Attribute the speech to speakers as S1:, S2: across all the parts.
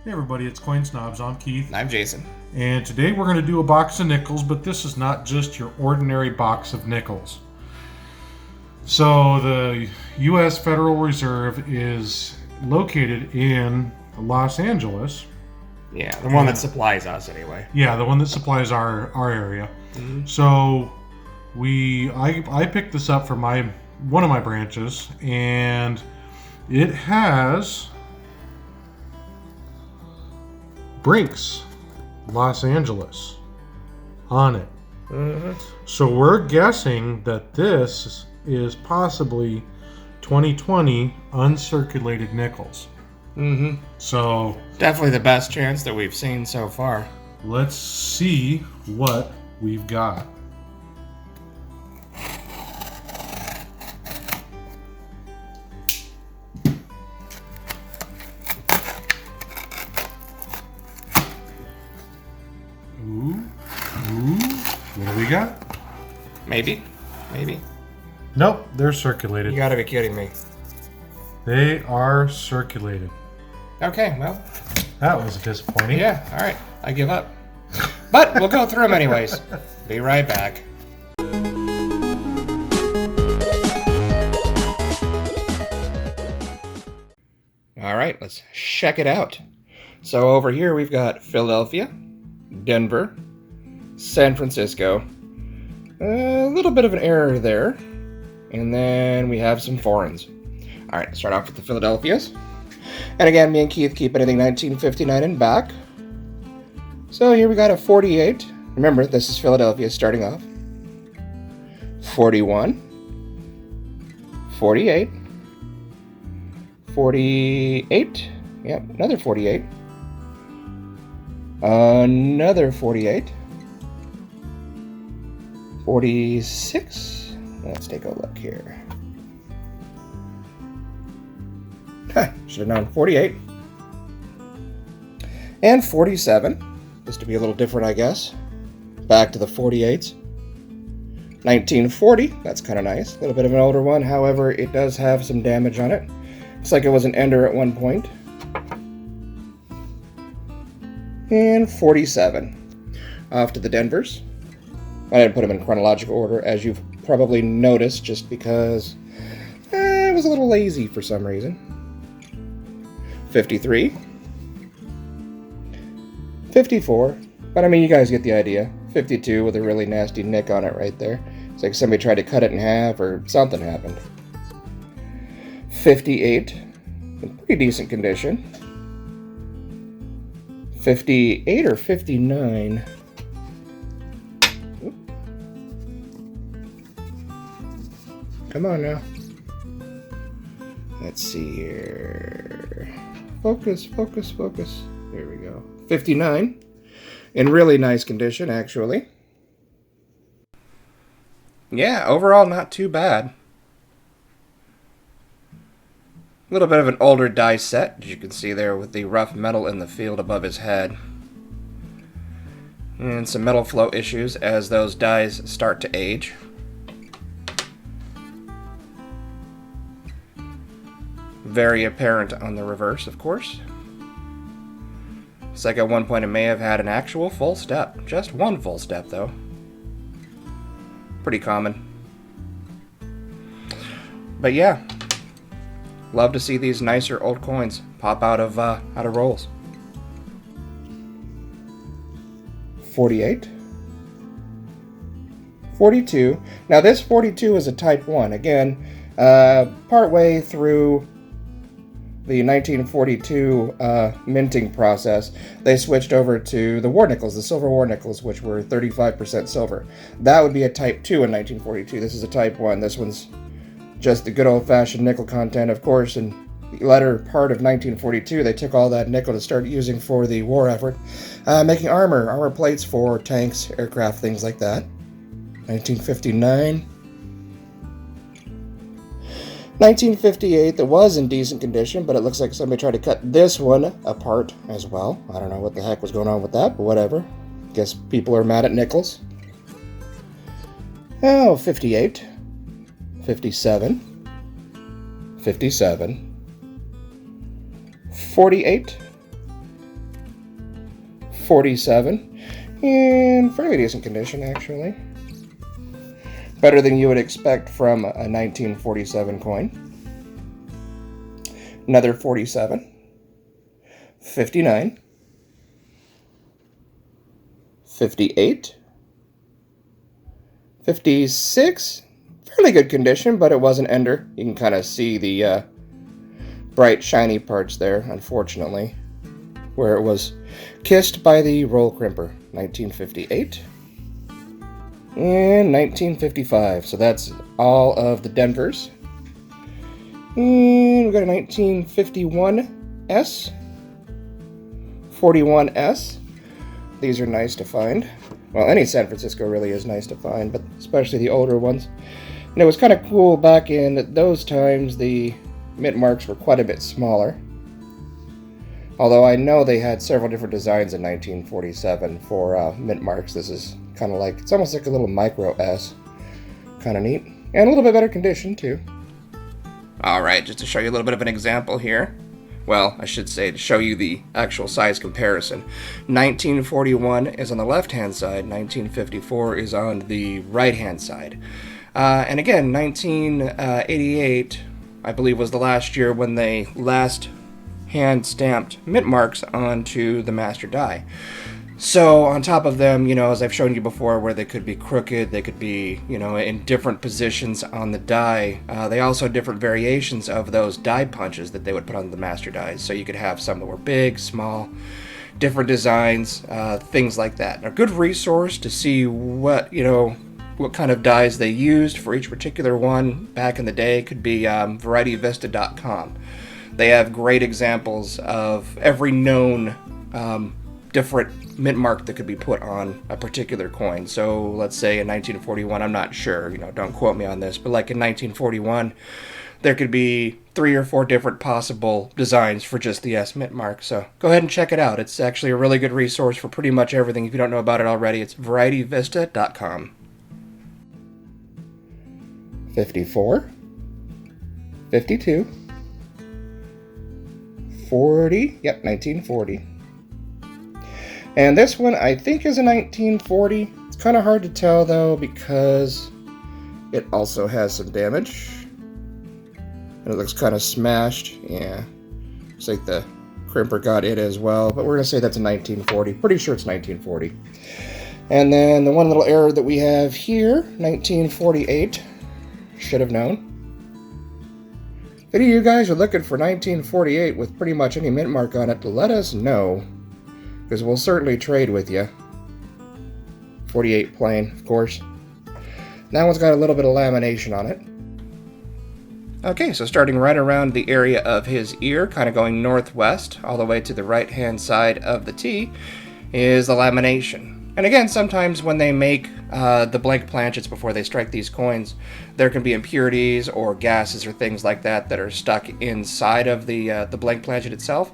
S1: Hey everybody, it's Coinsnobz. I'm Keith.
S2: I'm Jason.
S1: And today we're going to do a box of nickels, but this is not just your ordinary box of nickels. So the U.S. Federal Reserve is located in Los Angeles.
S2: Yeah, the one that supplies us anyway.
S1: Yeah, the one that supplies our area.
S2: Mm-hmm.
S1: So I picked this up for one of my branches, and it has Brinks, Los Angeles on it.
S2: Mm-hmm.
S1: So we're guessing that this is possibly 2020 uncirculated nickels.
S2: Mm-hmm.
S1: So
S2: Definitely the best chance that we've seen so far.
S1: let's see what we've got. Ooh. What do we got?
S2: Maybe.
S1: Nope, they're circulated.
S2: You gotta be kidding me.
S1: They are circulated.
S2: Okay, well,
S1: That was disappointing.
S2: yeah, alright. I give up. But we'll go through them anyways. Be right back. Alright, let's check it out. So over here we've got Philadelphia, Denver, San Francisco. A little bit of an error there. And then we have some foreigns. Alright, start off with the Philadelphias. And again, me and Keith keep anything 1959 and back. So here we got a 48. Remember, this is Philadelphia starting off. 41. 48. 48. Yep, another 48. Another 48. 46. Let's take a look here. Should have known. 48. And 47. Just to be a little different, I guess. Back to the 48s. 1940. That's kind of nice. A little bit of an older one. However, it does have some damage on it. Looks like it was an ender at one point. And 47. Off to the Denvers. I didn't put them in chronological order, as you've probably noticed, just because I was a little lazy for some reason. 53. 54. But I mean, you guys get the idea. 52 with a really nasty nick on it right there. It's like somebody tried to cut it in half or something happened. 58. In pretty decent condition. 58 or 59. Oop. Come on now. Let's see here. Focus. There we go. 59. In really nice condition, actually. Yeah, overall not too bad. A little bit of an older die set, as you can see there with the rough metal in the field above his head. And some metal flow issues as those dies start to age. Very apparent on the reverse, of course. Looks like at one point it may have had an actual full step. Just one full step, though. Pretty common. But yeah. Love to see these nicer old coins pop out of rolls. 48. 42. Now this 42 is a Type 1. Again, partway through the 1942 minting process, they switched over to the war nickels, the silver war nickels, which were 35% silver. That would be a Type 2 in 1942. This is a Type 1. This one's just the good old-fashioned nickel content. Of course, in the latter part of 1942, they took all that nickel to start using for the war effort, making armor plates for tanks, aircraft, things like that. 1959. 1958, that was in decent condition, but it looks like somebody tried to cut this one apart as well. I don't know what the heck was going on with that, but whatever. Guess people are mad at nickels. Oh, 58. 57. 57. 48. 47. In fairly decent condition, actually. Better than you would expect from a 1947 coin. Another 47. 59. 58. 56. Fairly good condition, but it was an ender. You can kind of see the bright, shiny parts there, unfortunately, where it was kissed by the roll crimper. 1958 and 1955. So that's all of the Denvers. And we've got a 1951S, 41S. These are nice to find. Well, any San Francisco really is nice to find, but especially the older ones. And it was kind of cool back in those times, the mint marks were quite a bit smaller. Although I know they had several different designs in 1947 for mint marks. This is kind of like, it's almost like a little micro S. Kind of neat. And a little bit better condition, too. Alright, just to show you a little bit of an example here. Well, I should say to show you the actual size comparison. 1941 is on the left-hand side, 1954 is on the right-hand side. And again, 1988, I believe, was the last year when they last hand-stamped mint marks onto the master die. So on top of them, you know, as I've shown you before, where they could be crooked, they could be, you know, in different positions on the die. They also had different variations of those die punches that they would put on the master dies. So you could have some that were big, small, different designs, things like that. A good resource to see what, you know, what kind of dies they used for each particular one back in the day could be varietyvista.com. They have great examples of every known different mint mark that could be put on a particular coin. So let's say in 1941, I'm not sure, you know, don't quote me on this, but like in 1941, there could be 3 or 4 different possible designs for just the S mint mark. So go ahead and check it out. It's actually a really good resource for pretty much everything. If you don't know about it already, it's varietyvista.com. 54, 52, 40, yep, 1940. And this one I think is a 1940. It's kind of hard to tell though because it also has some damage. And it looks kind of smashed. Yeah, looks like the crimper got it as well. But we're going to say that's a 1940. Pretty sure it's 1940. And then the one little error that we have here, 1948. Should have known. If any of you guys are looking for 1948 with pretty much any mint mark on it, let us know, because we'll certainly trade with you. 48 plain, of course. That one's got a little bit of lamination on it. Okay, so starting right around the area of his ear, kind of going northwest, all the way to the right-hand side of the T, is the lamination. And again, sometimes when they make the blank planchets before they strike these coins, there can be impurities or gases or things like that that are stuck inside of the blank planchet itself.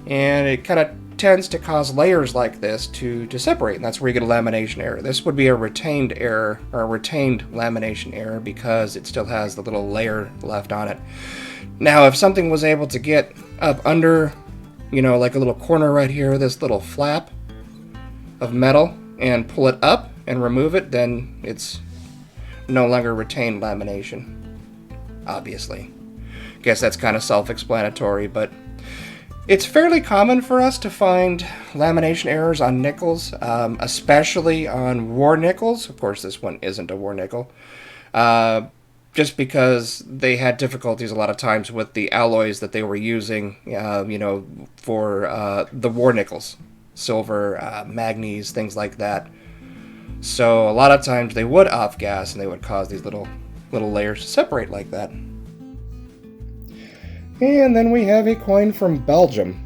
S2: And it kind of tends to cause layers like this to separate, and that's where you get a lamination error. This would be a retained error, or a retained lamination error, because it still has the little layer left on it. Now, if something was able to get up under, you know, like a little corner right here, this little flap of metal, and pull it up and remove it, then it's no longer retained lamination, obviously. Guess that's kind of self-explanatory, but it's fairly common for us to find lamination errors on nickels, especially on war nickels. Of course, this one isn't a war nickel, just because they had difficulties a lot of times with the alloys that they were using, you know, for the war nickels. Silver, manganese, things like that. So a lot of times they would off-gas and they would cause these little layers to separate like that. And then we have a coin from Belgium.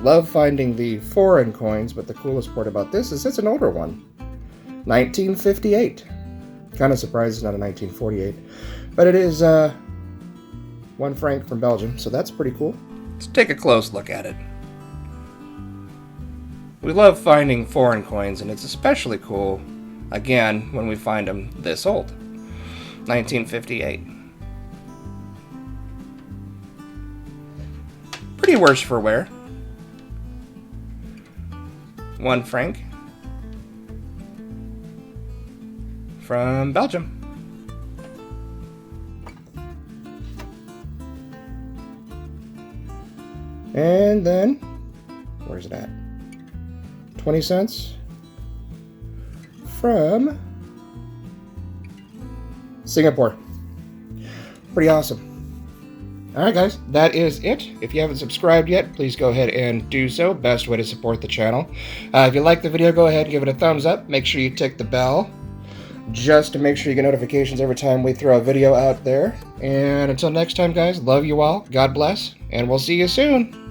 S2: Love finding the foreign coins, but the coolest part about this is it's an older one. 1958. Kind of surprised it's not a 1948. But it is 1 franc from Belgium, so that's pretty cool. Let's take a close look at it. We love finding foreign coins, and it's especially cool, again, when we find them this old. 1958. Pretty worse for wear. 1 franc from Belgium. And then, where's it at? 20 cents from Singapore. Pretty awesome. Alright guys, that is it. If you haven't subscribed yet, please go ahead and do so. Best way to support the channel. If you like the video, go ahead and give it a thumbs up. Make sure you tick the bell, just to make sure you get notifications every time we throw a video out there. And until next time guys, love you all, God bless, and we'll see you soon.